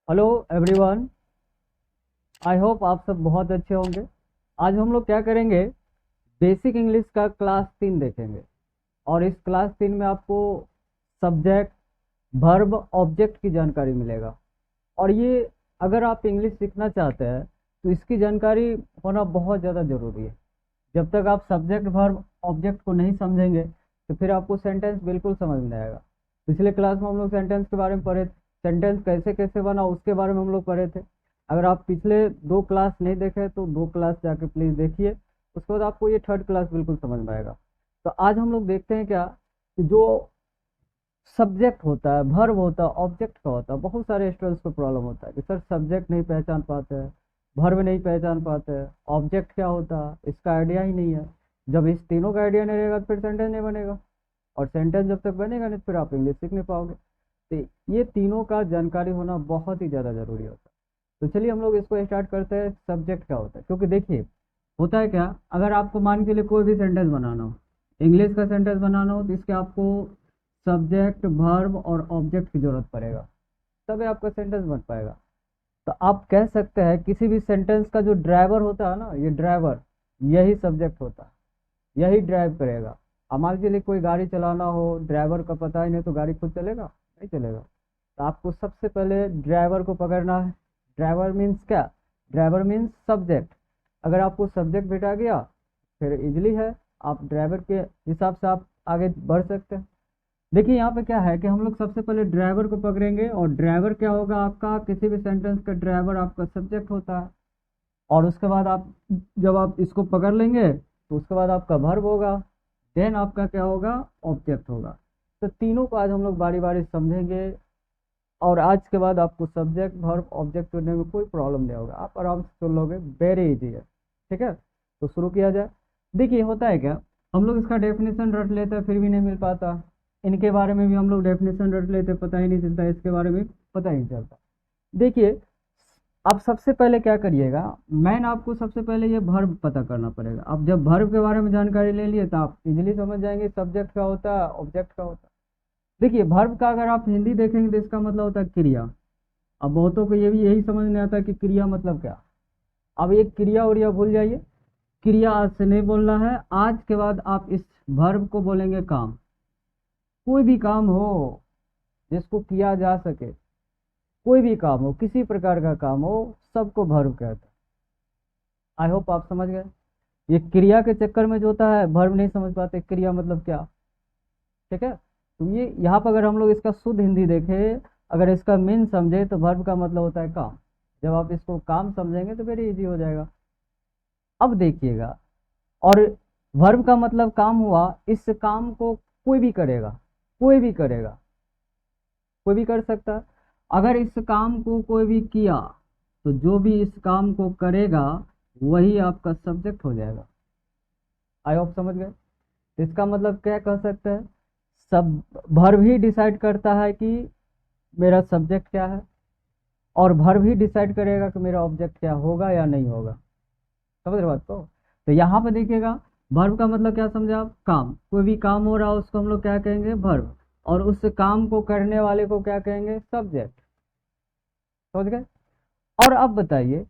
Hello everyone. I hope आप सब बहुत अच्छे होंगे। आज हम लोग क्या करेंगे, बेसिक इंग्लिश का क्लास 3 देखेंगे। और इस क्लास 3 में आपको सब्जेक्ट, वर्ब, ऑब्जेक्ट की जानकारी मिलेगा। और ये अगर आप इंग्लिश सीखना चाहते हैं तो इसकी जानकारी होना बहुत ज़्यादा ज़रूरी है। जब तक आप सब्जेक्ट, वर्ब, ऑब्जेक्ट को नहीं समझेंगे तो फिर आपको सेंटेंस बिल्कुल समझ में नहीं आएगा। पिछले क्लास में हम लोग सेंटेंस के बारे में पढ़े थे, सेंटेंस कैसे कैसे बना उसके बारे में हम लोग पढ़े थे। अगर आप पिछले 2 क्लास नहीं देखे तो 2 क्लास जाके प्लीज़ देखिए, उसके बाद आपको ये थर्ड क्लास बिल्कुल समझ में आएगा। तो आज हम लोग देखते हैं क्या, कि जो सब्जेक्ट होता है, वर्ब होता है, ऑब्जेक्ट का होता है। बहुत सारे स्टूडेंट्स को प्रॉब्लम होता है कि सर सब्जेक्ट नहीं पहचान पाते हैं, वर्ब नहीं पहचान पाते हैं, ऑब्जेक्ट क्या होता है इसका आइडिया ही नहीं है। जब इस तीनों का आइडिया नहीं रहेगा तो फिर सेंटेंस नहीं बनेगा, और सेंटेंस जब तक बनेगा नहीं तो फिर आप इंग्लिश सीख नहीं पाओगे। तो ये तीनों का जानकारी होना बहुत ही ज़्यादा ज़रूरी होता है। तो चलिए हम लोग इसको स्टार्ट करते हैं। सब्जेक्ट क्या होता है, क्योंकि देखिए होता है क्या, अगर आपको मान के लिए कोई भी सेंटेंस बनाना हो, इंग्लिश का सेंटेंस बनाना हो, तो इसके आपको सब्जेक्ट, वर्ब और ऑब्जेक्ट की जरूरत पड़ेगा, तभी आपका सेंटेंस बन पाएगा। तो आप कह सकते हैं किसी भी सेंटेंस का जो ड्राइवर होता है ना, ये ड्राइवर, यही सब्जेक्ट होता है, यही ड्राइव करेगा। अब मान लीजिए कोई गाड़ी चलाना हो, ड्राइवर का पता ही नहीं तो गाड़ी खुद चलेगा? नहीं चलेगा। तो आपको सबसे पहले ड्राइवर को पकड़ना है। ड्राइवर मीन्स क्या? Driver means subject. अगर आपको सब्जेक्ट भेटा गया फिर इजली है, आप ड्राइवर के हिसाब से आप आगे बढ़ सकते हैं। देखिए यहाँ पे क्या है कि हम लोग सबसे पहले ड्राइवर को पकड़ेंगे, और ड्राइवर क्या होगा आपका, किसी भी सेंटेंस का ड्राइवर आपका सब्जेक्ट होता है। और उसके बाद आप, जब आप इसको पकड़ लेंगे तो उसके बाद आपका वर्ब होगा, देन आपका क्या होगा, ऑब्जेक्ट होगा। तो तीनों को आज हम लोग बारी बारी समझेंगे, और आज के बाद आपको सब्जेक्ट, वर्ब, ऑब्जेक्ट करने में कोई प्रॉब्लम नहीं होगा, आप आराम से सुन लोगे, वेरी इजी है। ठीक है, तो शुरू किया जाए। देखिए होता है क्या, हम लोग इसका डेफिनेशन रट लेते हैं फिर भी नहीं मिल पाता। इनके बारे में भी हम लोग डेफिनेशन रट लेते, पता ही नहीं चलता, इसके बारे में पता ही नहीं चलता। देखिए, आप सबसे पहले क्या करिएगा, मैन आपको सबसे पहले ये वर्ब पता करना पड़ेगा। अब जब वर्ब के बारे में जानकारी ले लिए तो आप इजीली समझ जाएंगे सब्जेक्ट का होता है, ऑब्जेक्ट का होता है। देखिए वर्ब का अगर आप हिंदी देखेंगे तो इसका मतलब होता है क्रिया। अब बहुतों को ये भी यही समझ नहीं आता कि क्रिया मतलब क्या। अब ये क्रिया उरिया भूल जाइए, क्रिया आज से नहीं बोलना है। आज के बाद आप इस वर्ब को बोलेंगे काम। कोई भी काम हो जिसको किया जा सके, कोई भी काम हो, किसी प्रकार का काम हो, सबको वर्ब कहते हैं। आई होप आप समझ गए। ये क्रिया के चक्कर में जो होता है वर्ब नहीं समझ पाते क्रिया मतलब क्या। ठीक है, तो ये यहाँ पर अगर हम लोग इसका शुद्ध हिंदी देखें, अगर इसका मीन समझे तो वर्ब का मतलब होता है काम। जब आप इसको काम समझेंगे तो वेरी इजी हो जाएगा। अब देखिएगा, और वर्ब का मतलब काम हुआ, इस काम को कोई भी करेगा, कोई भी करेगा, कोई भी कर सकता है। अगर इस काम को कोई भी किया तो जो भी इस काम को करेगा वही आपका सब्जेक्ट हो जाएगा। आई होप समझ गए। तो इसका मतलब क्या कह सकते हैं, सब वर्ब ही डिसाइड करता है कि मेरा सब्जेक्ट क्या है, और वर्ब ही डिसाइड करेगा कि मेरा ऑब्जेक्ट क्या होगा या नहीं होगा। समझ रहे बात को? तो यहाँ पे देखिएगा, वर्ब का मतलब क्या समझे आप, काम। कोई भी काम हो रहा है उसको हम लोग क्या कहेंगे, वर्ब। और उस काम को करने वाले को क्या कहेंगे, सब्जेक्ट। समझ गए। और अब बताइए,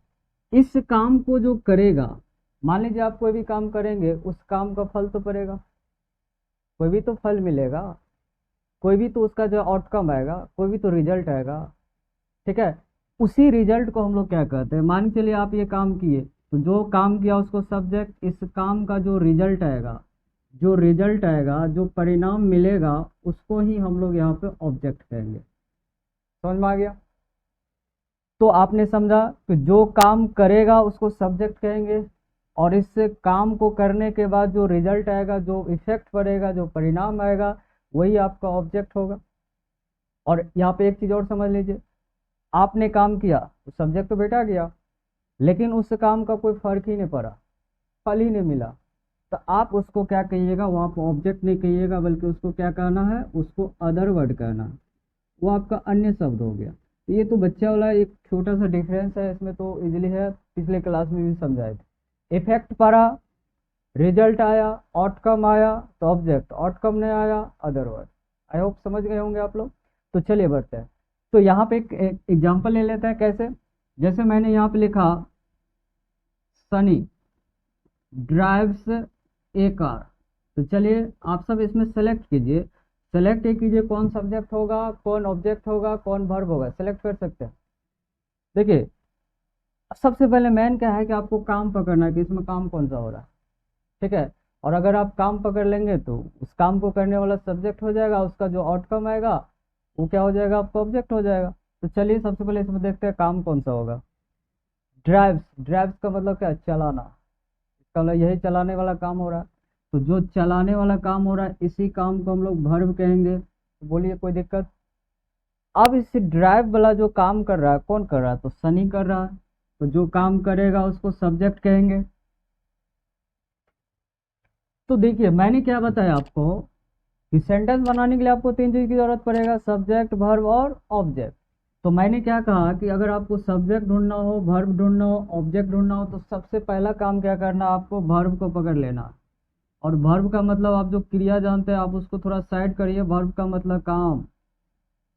इस काम को जो करेगा, मान लीजिए आप कोई भी काम करेंगे, उस काम का फल तो पड़ेगा, कोई भी तो फल मिलेगा, कोई भी तो उसका जो आउटकम आएगा, कोई भी तो रिजल्ट आएगा। ठीक है, उसी रिजल्ट को हम लोग क्या कहते हैं, मान के चलिए आप ये काम किए तो जो काम किया उसको सब्जेक्ट, इस काम का जो रिजल्ट आएगा, जो रिजल्ट आएगा, जो परिणाम मिलेगा, उसको ही हम लोग यहाँ पे ऑब्जेक्ट कहेंगे। समझ में आ गया? तो आपने समझा कि जो काम करेगा उसको सब्जेक्ट कहेंगे, और इस काम को करने के बाद जो रिजल्ट आएगा, जो इफेक्ट पड़ेगा, जो परिणाम आएगा, वही आपका ऑब्जेक्ट होगा। और यहाँ पे एक चीज़ और समझ लीजिए, आपने काम किया तो सब्जेक्ट तो बेटा गया, लेकिन उस काम का कोई फर्क ही नहीं पड़ा, फल ही नहीं मिला, तो आप उसको क्या कहिएगा, वहाँ पर ऑब्जेक्ट नहीं कहिएगा, बल्कि उसको क्या कहना है, उसको अदर वर्ड कहना है। वो आपका अन्य शब्द हो गया। तो ये तो बच्चा वाला एक छोटा सा डिफरेंस है, इसमें तो इजीली है, पिछले क्लास में भी समझाए थे। इफेक्ट पड़ा, रिजल्ट आया, आउटकम आया तो ऑब्जेक्ट, आउटकम नहीं आया अदर वर्ड। आई होप समझ गए होंगे आप लोग। तो चलिए बढ़ते हैं। तो यहाँ पे एक एग्जाम्पल ले लेते हैं। कैसे? जैसे मैंने यहाँ पे लिखा सनी ड्राइव्स ए कार। तो चलिए आप सब इसमें सेलेक्ट कीजिए, सेलेक्ट ये कीजिए कौन सब्जेक्ट होगा, कौन ऑब्जेक्ट होगा, कौन वर्ब होगा, सेलेक्ट कर सकते हैं। देखिए सबसे पहले मेन क्या है कि आपको काम पकड़ना है कि इसमें काम कौन सा हो रहा है, ठीक है। और अगर आप काम पकड़ लेंगे तो उस काम को करने वाला सब्जेक्ट हो जाएगा, उसका जो आउटकम आएगा वो क्या हो जाएगा, आपका ऑब्जेक्ट हो जाएगा। तो चलिए सबसे पहले इसमें देखते हैं काम कौन सा होगा। ड्राइव्स, ड्राइव्स का मतलब क्या है, चलाना। इसका मतलब यही चलाने वाला काम हो रहा है। तो जो चलाने वाला काम हो रहा है इसी काम को हम लोग वर्ब कहेंगे। तो बोलिए कोई दिक्कत? अब इस ड्राइव वाला जो काम कर रहा है कौन कर रहा है, तो सनी कर रहा है। तो जो काम करेगा उसको सब्जेक्ट कहेंगे। तो देखिए मैंने क्या बताया आपको कि सेंटेंस बनाने के लिए आपको तीन चीज की जरूरत पड़ेगा, सब्जेक्ट, वर्ब और ऑब्जेक्ट। तो मैंने क्या कहा कि अगर आपको सब्जेक्ट ढूंढना हो, वर्ब ढूंढना हो, ऑब्जेक्ट ढूंढना हो, तो सबसे पहला काम क्या करना, आपको वर्ब को पकड़ लेना। और वर्ब का मतलब आप जो क्रिया जानते हैं आप उसको थोड़ा साइड करिए। वर्ब का मतलब काम।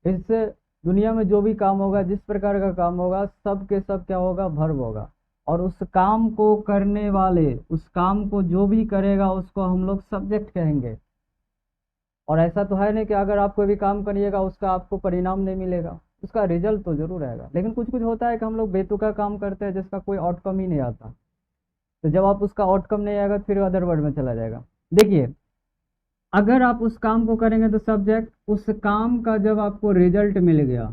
इससे दुनिया में जो भी काम होगा, जिस प्रकार का काम होगा, सब के सब क्या होगा, वर्ब होगा। और उस काम को करने वाले, उस काम को जो भी करेगा उसको हम लोग सब्जेक्ट कहेंगे। और ऐसा तो है नहीं कि अगर आप कोई भी काम करिएगा उसका आपको परिणाम नहीं मिलेगा, उसका रिजल्ट तो जरूर आएगा। लेकिन कुछ कुछ होता है कि हम लोग बेतुका काम करते हैं जिसका कोई आउटकम ही नहीं आता। तो जब आप उसका आउटकम नहीं आएगा फिर अदर वर्ड में चला जाएगा। देखिए अगर आप उस काम को करेंगे तो सब्जेक्ट, उस काम का जब आपको रिजल्ट मिल गया,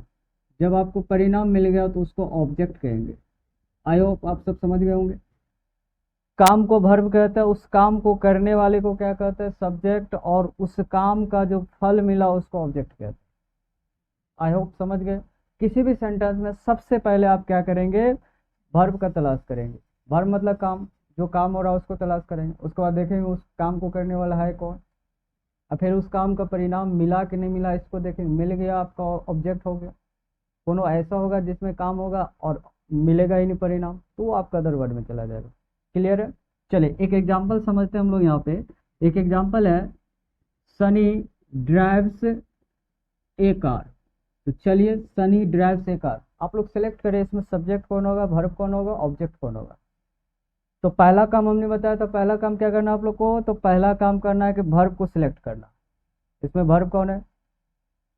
जब आपको परिणाम मिल गया तो उसको ऑब्जेक्ट कहेंगे। आई होप आप सब समझ गए होंगे। काम को वर्ब कहते हैं, उस काम को करने वाले को क्या कहते हैं, सब्जेक्ट, और उस काम का जो फल मिला उसको ऑब्जेक्ट कहते हैं। आई होप समझ गए। किसी भी सेंटेंस में सबसे पहले आप क्या करेंगे, वर्ब का तलाश करेंगे। वर्ब मतलब काम, जो काम हो रहा है उसको तलाश करेंगे। उसके बाद देखेंगे उस काम को करने वाला है कौन, और फिर उस काम का परिणाम मिला कि नहीं मिला इसको देखेंगे। मिल गया, आपका ऑब्जेक्ट हो गया। कोनो ऐसा होगा जिसमें काम होगा और मिलेगा ही नहीं परिणाम, तो वो आपका अदर वर्ड में चला जाएगा। क्लियर है? चलिए एक एग्जांपल समझते हैं हम लोग। यहाँ पे एक एग्जांपल है, सनी ड्राइव्स ए कार। तो चलिए सनी ड्राइव्स ए कार, आप लोग सेलेक्ट करें इसमें सब्जेक्ट कौन होगा, वर्ब कौन होगा, ऑब्जेक्ट कौन होगा। तो पहला काम हमने बताया था, पहला काम क्या करना आप लोग को, तो पहला काम करना है कि वर्ब को सिलेक्ट करना। इसमें वर्ब कौन है,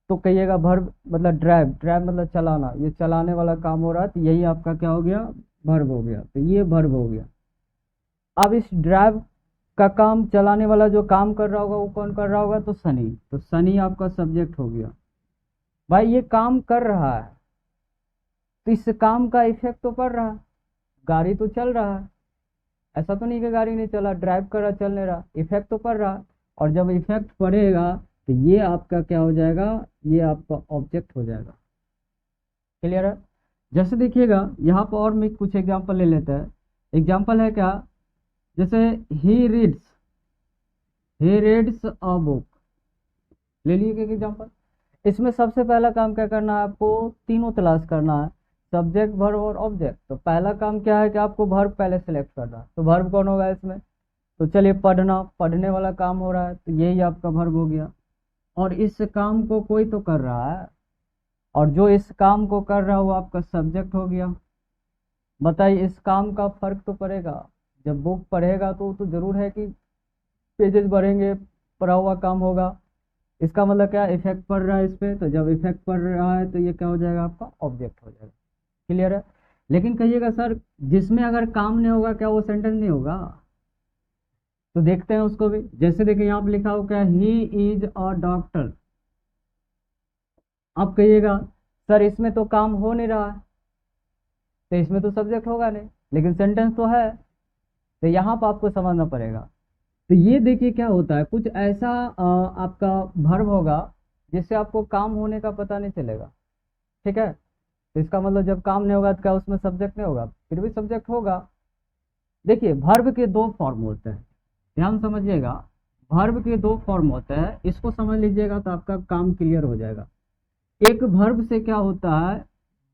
तो कहिएगा वर्ब मतलब ड्राइव, ड्राइव मतलब चलाना, ये चलाने वाला काम हो रहा है, तो यही आपका क्या हो गया, वर्ब हो गया। तो ये वर्ब हो गया। अब इस ड्राइव का काम, चलाने वाला जो काम कर रहा होगा वो कौन कर रहा होगा, तो सनी। तो सनी आपका सब्जेक्ट हो गया। भाई ये काम कर रहा है तो इस काम का इफेक्ट तो पड़ रहा है, गाड़ी तो चल रहा है। ऐसा तो नहीं कि गाड़ी नहीं चला, ड्राइव कर रहा चल नहीं रहा, इफेक्ट तो पड़ रहा है। और जब इफेक्ट पड़ेगा तो ये आपका क्या हो जाएगा, ये आपका ऑब्जेक्ट हो जाएगा। क्लियर है? जैसे देखिएगा यहाँ पर और मैं कुछ एग्जांपल ले लेते हैं। एग्जांपल है क्या, जैसे he reads, he reads a book, ले लीजिए एक एग्जांपल। इसमें सबसे पहला काम क्या करना है, आपको तीनों तलाश करना है, सब्जेक्ट, वर्ब और ऑब्जेक्ट। तो पहला काम क्या है कि आपको वर्ब पहले सेलेक्ट करना है। तो वर्ब कौन होगा इसमें, तो चलिए पढ़ना, पढ़ने वाला काम हो रहा है, तो यही आपका वर्ब हो गया। और इस काम को कोई तो कर रहा है, और जो इस काम को कर रहा है वो आपका सब्जेक्ट हो गया। बताइए इस काम का फर्क तो पड़ेगा, जब बुक पढ़ेगा तो जरूर है कि पेजेस बढ़ेंगे, पढ़ा हुआ काम होगा। इसका मतलब क्या, इफेक्ट पड़ रहा है इस पे। तो जब इफेक्ट पड़ रहा है तो ये क्या हो जाएगा, आपका ऑब्जेक्ट हो जाएगा। क्लियर है? लेकिन कहिएगा सर जिसमें अगर काम नहीं होगा क्या वो सेंटेंस नहीं होगा, तो देखते हैं उसको भी। जैसे देखिए यहाँ पे लिखा हो क्या, ही इज अ डॉक्टर। आप कहिएगा सर इसमें तो काम हो नहीं रहा है, तो इसमें तो सब्जेक्ट होगा नहीं, लेकिन सेंटेंस तो है। तो यहाँ पर आपको समझना पड़ेगा। तो ये देखिए क्या होता है, कुछ ऐसा आपका वर्ब होगा जिससे आपको काम होने का पता नहीं चलेगा। ठीक है? तो इसका मतलब जब काम नहीं होगा तो क्या उसमें सब्जेक्ट नहीं होगा, फिर भी सब्जेक्ट होगा। देखिए वर्ब के दो फॉर्म होते हैं, ध्यान समझिएगा। वर्ब के दो फॉर्म होते हैं, इसको समझ लीजिएगा तो आपका काम क्लियर हो जाएगा। एक वर्ब से क्या होता है,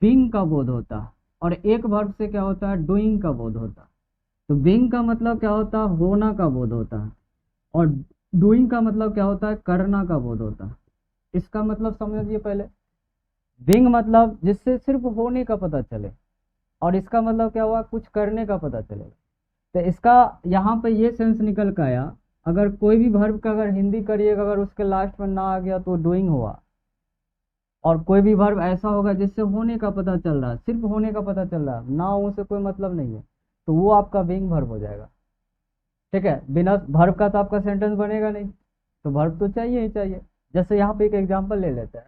बीइंग का बोध होता है, और एक वर्ब से क्या होता है, डूइंग का बोध होता है। तो बीइंग का मतलब क्या होता है, होना का बोध होता है, और डूइंग का मतलब क्या होता है, करना का बोध होता है। इसका मतलब समझिए पहले। बीइंग मतलब जिससे सिर्फ होने का पता चले, और इसका मतलब क्या हुआ, कुछ करने का पता चलेगा। तो इसका यहाँ पे ये सेंस निकल के आया, अगर कोई भी वर्ब का अगर हिंदी करिएगा, अगर उसके लास्ट में ना आ गया तो डूइंग हुआ। और कोई भी वर्ब ऐसा होगा जिससे होने का पता चल रहा है, सिर्फ होने का पता चल रहा है, ना उसे कोई मतलब नहीं है, तो वो आपका बीइंग वर्ब हो जाएगा। ठीक है, बिना वर्ब का तो आपका सेंटेंस बनेगा नहीं, तो वर्ब तो चाहिए ही चाहिए। जैसे यहाँ पे एक एग्जांपल ले लेते हैं,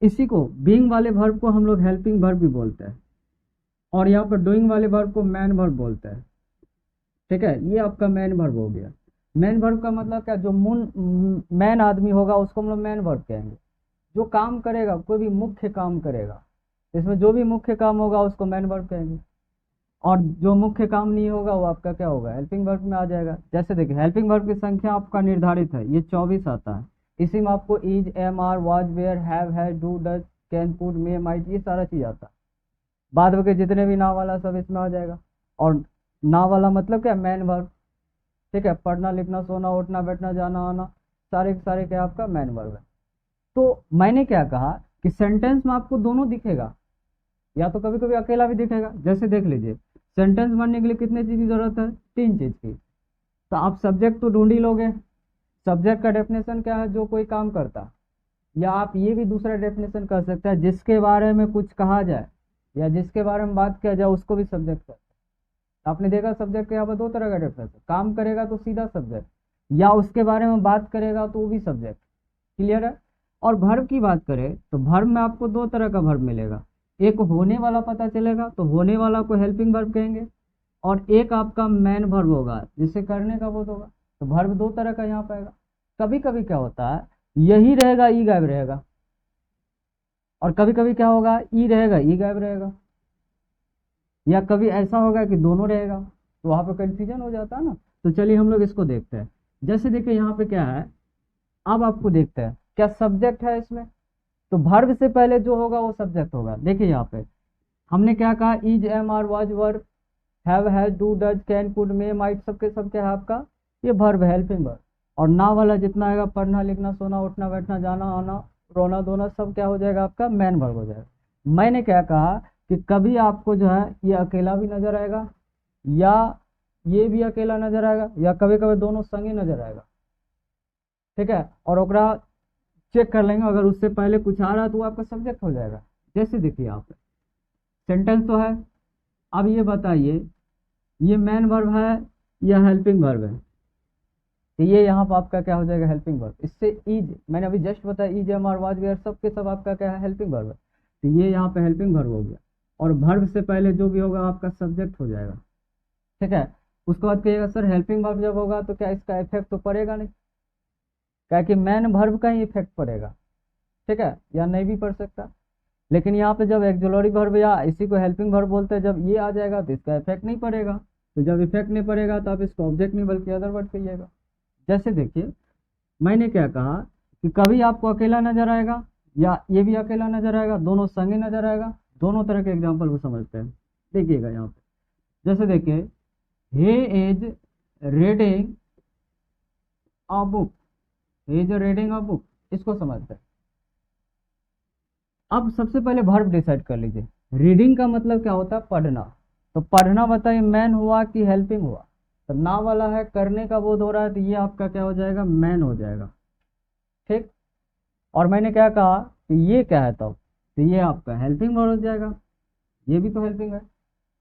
इसी को बीइंग वाले वर्ब को हम लोग हेल्पिंग वर्ब भी बोलते हैं, और यहाँ पर डूइंग वाले वर्ब को मैन वर्ब बोलते हैं। ठीक है, ये आपका मैन वर्ब हो गया। मैन वर्ब का मतलब क्या, जो मैन आदमी होगा उसको हम लोग मैन वर्ब कहेंगे। जो काम करेगा, कोई भी मुख्य काम करेगा, इसमें जो भी मुख्य काम होगा उसको मैन वर्ब कहेंगे। और जो मुख्य काम नहीं होगा वो आपका क्या होगा, हेल्पिंग वर्ब में आ जाएगा। जैसे देखिए, हेल्पिंग वर्ब की संख्या आपका निर्धारित है, ये 24 आता है। इसी में आपको is, am, are, was, were, have, has, do, does, can, could, may, might, ये सारा चीज आता है। बाद में के जितने भी ना वाला सब इसमें आ जाएगा। और ना वाला मतलब क्या, मैन वर्ब। ठीक है, पढ़ना, लिखना, सोना, उठना, बैठना, जाना, आना, सारे के सारे क्या आपका मैन वर्ब है। तो मैंने क्या कहा कि सेंटेंस में आपको दोनों दिखेगा, या तो कभी कभी अकेला भी दिखेगा। जैसे देख लीजिए, सेंटेंस बनने के लिए कितने चीज की जरूरत है, 3 चीज की। तो आप सब्जेक्ट तो ढूंढ ही लोगे। सब्जेक्ट का डेफिनेशन क्या है, जो कोई काम करता। या आप ये भी दूसरा डेफिनेशन कर सकते हैं, जिसके बारे में कुछ कहा जाए या जिसके बारे में बात किया जाए उसको भी सब्जेक्ट करते हैं। आपने देखा सब्जेक्ट के यहाँ पर 2 तरह का डेफिनेशन, काम करेगा तो सीधा सब्जेक्ट, या उसके बारे में बात करेगा तो वो भी सब्जेक्ट। क्लियर है। और वर्ब की बात करें तो वर्ब में आपको 2 तरह का वर्ब मिलेगा। एक होने वाला पता चलेगा तो होने वाला को हेल्पिंग वर्ब कहेंगे, और एक आपका मैन वर्ब होगा जिससे करने का बोध होगा। तो वर्ब 2 तरह का यहाँ पाएगा। कभी कभी क्या होता है, यही रहेगा, ई गायब रहेगा, और कभी कभी क्या होगा, ई रहेगा, ई गायब रहेगा, या कभी ऐसा होगा कि दोनों रहेगा, तो वहां पर कंफ्यूजन हो जाता है ना। तो चलिए हम लोग इसको देखते हैं। जैसे देखिए यहाँ पे क्या है, अब आपको देखते हैं क्या सब्जेक्ट है इसमें। तो वर्ब से पहले जो होगा वो सब्जेक्ट होगा। देखिए यहाँ पे हमने क्या कहा, is, am, are, was, were, have, has, do, does, can, could, may, might, सबके सब क्या है आपका, ये वर्ब है, हेल्पिंग वर्ब। और ना वाला जितना आएगा, पढ़ना, लिखना, सोना, उठना, बैठना, जाना, आना, रोना, धोना, सब क्या हो जाएगा आपका, मैन वर्ब हो जाएगा। मैंने क्या कहा कि कभी आपको जो है ये अकेला भी नजर आएगा, या ये भी अकेला नजर आएगा, या कभी कभी दोनों संग ही नजर आएगा। ठीक है, और ओकरा चेक कर लेंगे, अगर उससे पहले कुछ आ रहा है तो वो आपका सब्जेक्ट हो जाएगा। जैसे देखिए यहाँ पे सेंटेंस तो है, अब ये बताइए ये मैन वर्ब है या हेल्पिंग वर्ब है। तो ये यहाँ पर आपका क्या हो जाएगा, हेल्पिंग वर्ब। इससे इज, मैंने अभी जस्ट बताया, is, am, are, was, were, सब के सब आपका क्या है, हेल्पिंग वर्ब है। तो ये यहाँ पे हेल्पिंग वर्ब हो गया, और वर्ब से पहले जो भी होगा आपका सब्जेक्ट हो जाएगा। ठीक है, उसके बाद कहिएगा सर हेल्पिंग वर्ब जब होगा तो क्या इसका इफेक्ट तो पड़ेगा नहीं, क्या कि मैन वर्ब का ही इफेक्ट पड़ेगा। ठीक है, या नहीं भी पड़ सकता। लेकिन यहाँ पे जब एक्जुलरी वर्ब या इसी को हेल्पिंग वर्ब बोलते हैं, जब ये आ जाएगा तो इसका इफेक्ट नहीं पड़ेगा। तो जब इफेक्ट नहीं पड़ेगा तो आप इसको ऑब्जेक्ट नहीं बल्कि अदर वर्ड कहिएगा। जैसे देखिए मैंने क्या कहा कि कभी आपको अकेला नजर आएगा या ये भी अकेला नजर आएगा, दोनों संगे नजर आएगा। दोनों तरह के एग्जाम्पल को समझते हैं। देखिएगा यहाँ पे, जैसे देखिए, he is reading a book, he is reading a book, इसको समझते हैं। अब सबसे पहले वर्ब डिसाइड कर लीजिए। रीडिंग का मतलब क्या होता है, पढ़ना। तो पढ़ना बताइए मैन हुआ कि हेल्पिंग हुआ। तो ना वाला है, करने का बोध हो रहा है, तो ये आपका क्या हो जाएगा, मैन हो जाएगा। ठीक। और मैंने क्या कहा कि ये क्या है, तब तो ये आपका हेल्पिंग वर्ब हो जाएगा। ये भी तो हेल्पिंग है।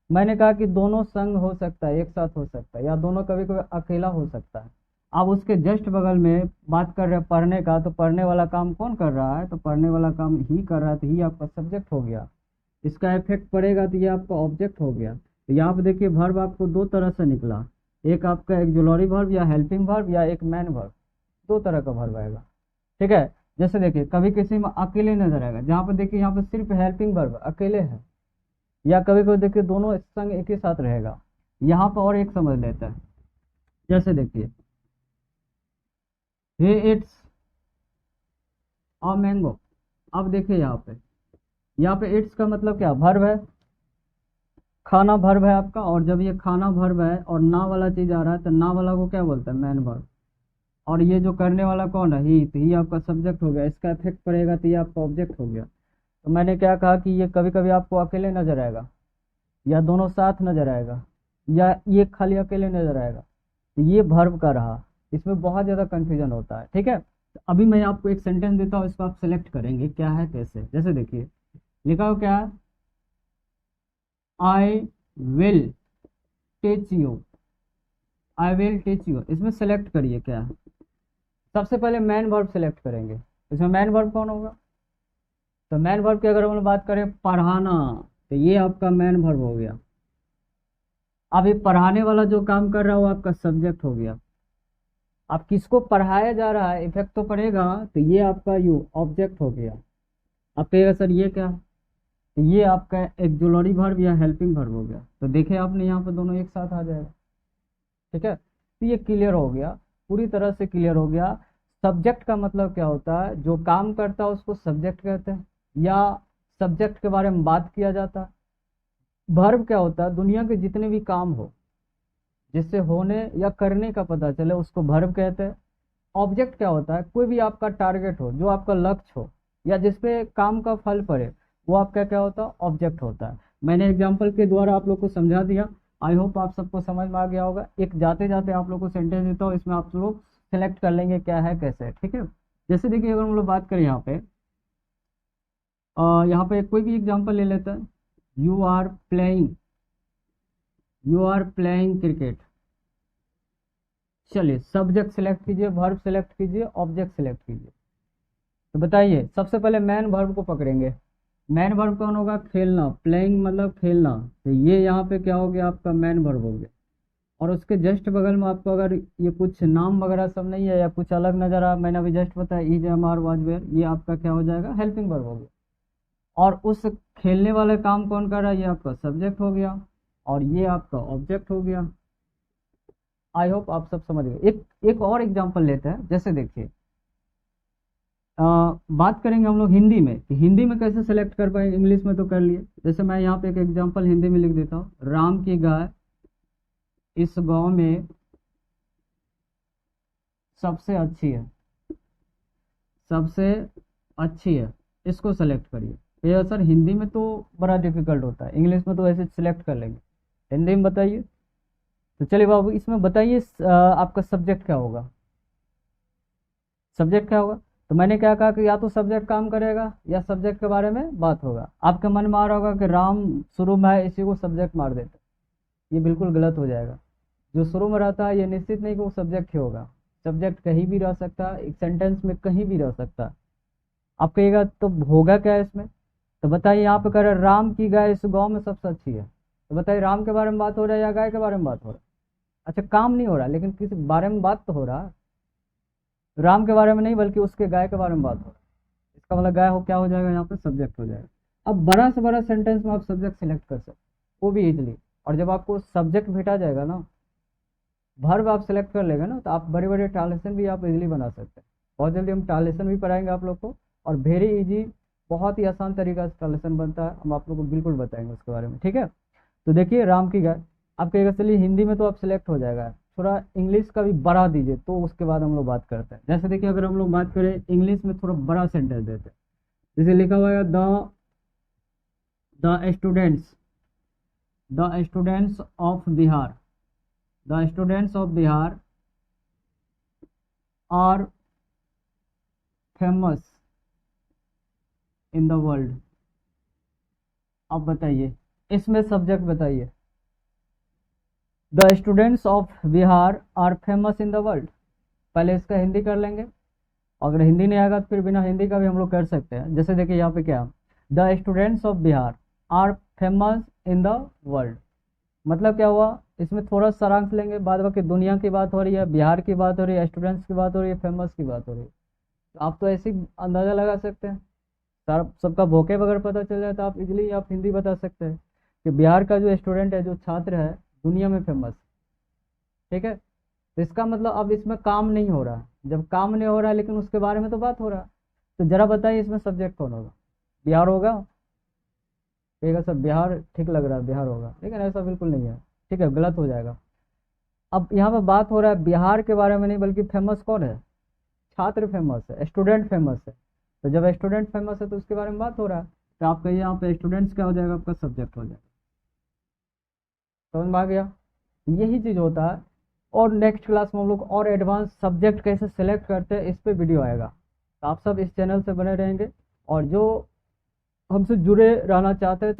मैंने कहा कि दोनों संग हो सकता है, एक साथ हो सकता है, या दोनों कभी कभी अकेला हो सकता है। अब उसके जस्ट बगल में बात कर रहे हैं पढ़ने का, तो पढ़ने वाला काम कौन कर रहा है, तो पढ़ने वाला काम ही कर रहा है, तो ही आपका सब्जेक्ट हो गया। इसका इफेक्ट पड़ेगा तो ये आपका ऑब्जेक्ट हो गया। तो यहाँ पे देखिए वर्ब आपको 2 तरह से निकला, एक आपका एक्जुलरी वर्ब या हेल्पिंग वर्ब, या एक मैन वर्ब। 2 तरह का वर्ब आएगा। ठीक है, जैसे देखिए कभी किसी में अकेले नजर आएगा, जहाँ पे देखिए यहाँ पे सिर्फ हेल्पिंग वर्ब अकेले है, या कभी कभी देखिए दोनों संग एक ही साथ रहेगा। यहाँ पर और एक समझ लेते हैं। जैसे देखिए, हे इट्स अ मैंगो। अब देखिए यहाँ पे इट्स का मतलब क्या, वर्ब है, खाना वर्ब है आपका। और जब ये खाना वर्ब है और ना वाला चीज आ रहा है, तो ना वाला को क्या बोलते हैं, मैन वर्ब। और ये जो करने वाला कौन है, ही, तो ही आपका सब्जेक्ट हो गया। इसका इफेक्ट पड़ेगा तो ये आपका ऑब्जेक्ट हो गया। तो मैंने क्या कहा कि ये कभी कभी आपको अकेले नजर आएगा, या दोनों साथ नजर आएगा, या ये खाली अकेले नजर आएगा। तो ये वर्ब का रहा, इसमें बहुत ज़्यादा कन्फ्यूजन होता है। ठीक है, तो अभी मैं आपको एक सेंटेंस देता हूँ, इसको आप सेलेक्ट करेंगे क्या है कैसे। जैसे देखिए लिखा हो क्या है, I will teach you, I will teach you, इसमें सेलेक्ट करिए क्या है। सबसे पहले मैन वर्ब सेलेक्ट करेंगे, इसमें मैन वर्ब कौन होगा। तो मैन वर्ब की अगर हम लोग बात करें पढ़ाना, तो ये आपका मैन वर्ब हो गया। अब ये पढ़ाने वाला जो काम कर रहा है वो आपका सब्जेक्ट हो गया। अब किसको पढ़ाया जा रहा है, इफेक्ट तो पड़ेगा, तो ये आपका यू ऑब्जेक्ट हो गया। अब कहेगा सर ये क्या, तो ये आपका एक्जुलरी वर्ब या हेल्पिंग वर्ब हो गया। तो देखे आपने यहाँ पर दोनों एक साथ आ जाएगा। ठीक है, तो ये क्लियर हो गया, पूरी तरह से क्लियर हो गया। सब्जेक्ट का मतलब क्या होता है, जो काम करता है उसको सब्जेक्ट कहते हैं, या सब्जेक्ट के बारे में बात किया जाता है। वर्ब क्या होता है, दुनिया के जितने भी काम हो जिससे होने या करने का पता चले उसको वर्ब कहते हैं। ऑब्जेक्ट क्या होता है, कोई भी आपका टारगेट हो, जो आपका लक्ष्य हो, या जिसपे काम का फल पड़े, वो आपका क्या होता है, ऑब्जेक्ट होता है। मैंने एग्जाम्पल के द्वारा आप लोग को समझा दिया, आई होप आप सबको समझ में आ गया होगा। एक जाते जाते आप लोग को सेंटेंस देता हूँ, इसमें आप लोग सेलेक्ट कर लेंगे क्या है कैसे। ठीक है, जैसे देखिए अगर हम लोग बात करें यहाँ पे कोई भी एग्जाम्पल ले लेते हैं। You are playing, you are playing cricket. चलिए सब्जेक्ट सेलेक्ट कीजिए, वर्ब सेलेक्ट कीजिए, ऑब्जेक्ट सेलेक्ट कीजिए। तो बताइए सबसे पहले मैन वर्ब को पकड़ेंगे। मैन वर्ब कौन होगा, खेलना, प्लेइंग मतलब खेलना। तो ये यहाँ पे क्या हो गया, आपका मैन वर्ब हो गया। और उसके जस्ट बगल में आपको अगर ये कुछ नाम वगैरह सब नहीं है या कुछ अलग नजर आ, मैंने अभी जस्ट बताया is am are was were, ये आपका क्या हो जाएगा, हेल्पिंग वर्ब हो गया। और उस खेलने वाले काम कौन कर रहा है, ये आपका सब्जेक्ट हो गया, और ये आपका ऑब्जेक्ट हो गया। आई होप आप सब समझ गए। एक और एग्जांपल लेते हैं, जैसे देखिए बात करेंगे हम लोग हिंदी में, कि हिंदी में कैसे सेलेक्ट कर पाए, इंग्लिश में तो कर लिए। जैसे मैं यहाँ पे एक एग्जांपल हिंदी में लिख देता हूँ, राम की गाय इस गांव में सबसे अच्छी है, सबसे अच्छी है, इसको सेलेक्ट करिए। ये सर हिंदी में तो बड़ा डिफिकल्ट होता है, इंग्लिश में तो ऐसे सेलेक्ट कर लेंगे, हिंदी में बताइए। तो चलिए बाबू इसमें बताइए आपका सब्जेक्ट क्या होगा, सब्जेक्ट क्या होगा। तो मैंने क्या कहा कि या तो सब्जेक्ट काम करेगा या सब्जेक्ट के बारे में बात होगा। आपके मन में आ रहा होगा कि राम शुरू में है, इसी को सब्जेक्ट मार देते, ये बिल्कुल गलत हो जाएगा। जो शुरू में रहता है ये निश्चित नहीं कि वो सब्जेक्ट ही होगा। सब्जेक्ट कहीं भी रह सकता है, एक सेंटेंस में कहीं भी रह सकता है। आप कहिएगा तो होगा क्या इसमें, तो बताइए यहाँ पे कह रहे राम की गाय इस गांव में सबसे अच्छी है। तो बताइए राम के बारे में बात हो रहा है या गाय के बारे में बात हो रहा है। अच्छा काम नहीं हो रहा, लेकिन किसी बारे में बात तो हो रहा है, राम के बारे में नहीं बल्कि उसके गाय के बारे में बात हो रहा है। इसका मतलब गाय हो क्या हो जाएगा, यहाँ पे सब्जेक्ट हो जाएगा। अब बड़ा से बड़ा सेंटेंस में आप सब्जेक्ट सिलेक्ट कर सकते, वो भी इजिली। और जब आपको सब्जेक्ट भेटा जाएगा ना, वर्ब आप सेलेक्ट कर लेगा ना, तो आप बड़े बड़े ट्रांसलेशन भी आप इजीली बना सकते हैं। बहुत जल्दी हम ट्रांसलेशन भी पढ़ाएंगे आप लोग को, और वेरी इजी, बहुत ही आसान तरीका से ट्रांसलेशन बनता है, हम आप लोग को बिल्कुल बताएंगे उसके बारे में। ठीक है, तो देखिए राम की गाय, आप कहेगा चलिए हिंदी में तो आप सिलेक्ट हो जाएगा, थोड़ा इंग्लिश का भी बढ़ा दीजिए, तो उसके बाद हम लोग बात करते हैं। जैसे देखिए अगर हम लोग बात करें इंग्लिश में, थोड़ा बड़ा सेंटेंस देते हैं। जैसे लिखा हुआ है the students, the students of Bihar, the students of Bihar are famous in the world. अब बताइए इसमें सब्जेक्ट बताइए, the students of Bihar are famous in the world. पहले इसका हिंदी कर लेंगे, अगर हिंदी नहीं आएगा तो फिर बिना हिंदी का भी हम लोग कर सकते हैं। जैसे देखिए यहाँ पे क्या, the students of Bihar are famous in the world, मतलब क्या हुआ, इसमें थोड़ा सारांश लेंगे, बाद बाकी दुनिया की बात हो रही है, बिहार की बात हो रही है, स्टूडेंट्स की बात हो रही है, फेमस की बात हो रही है। तो आप तो ऐसे ही अंदाज़ा लगा सकते हैं, सर सबका वोकेब अगर पता चल जाए तो आप इजीली आप हिंदी बता सकते हैं कि बिहार का जो स्टूडेंट है, जो छात्र है, दुनिया में फेमस। ठीक है, तो इसका मतलब अब इसमें काम नहीं हो रहा है, जब काम नहीं हो रहा है लेकिन उसके बारे में तो बात हो रहा है। तो जरा बताइए इसमें सब्जेक्ट कौन होगा, बिहार होगा। कहेगा सर बिहार ठीक लग रहा है, बिहार होगा, लेकिन ऐसा बिल्कुल नहीं है। ठीक है, गलत हो जाएगा। अब यहाँ पर बात हो रहा है बिहार के बारे में नहीं, बल्कि फेमस कौन है, छात्र फेमस है, स्टूडेंट फेमस है। तो जब स्टूडेंट फेमस है तो उसके बारे में बात हो रहा है। तो आपका यहाँ पे स्टूडेंट्स क्या हो जाएगा, आपका सब्जेक्ट हो जाएगा। समझ में आ गया, यही चीज़ होता है। और नेक्स्ट क्लास में हम लोग और एडवांस सब्जेक्ट कैसे सेलेक्ट करते हैं इस पे वीडियो आएगा। तो आप सब इस चैनल से बने रहेंगे, और जो हमसे जुड़े रहना चाहते हैं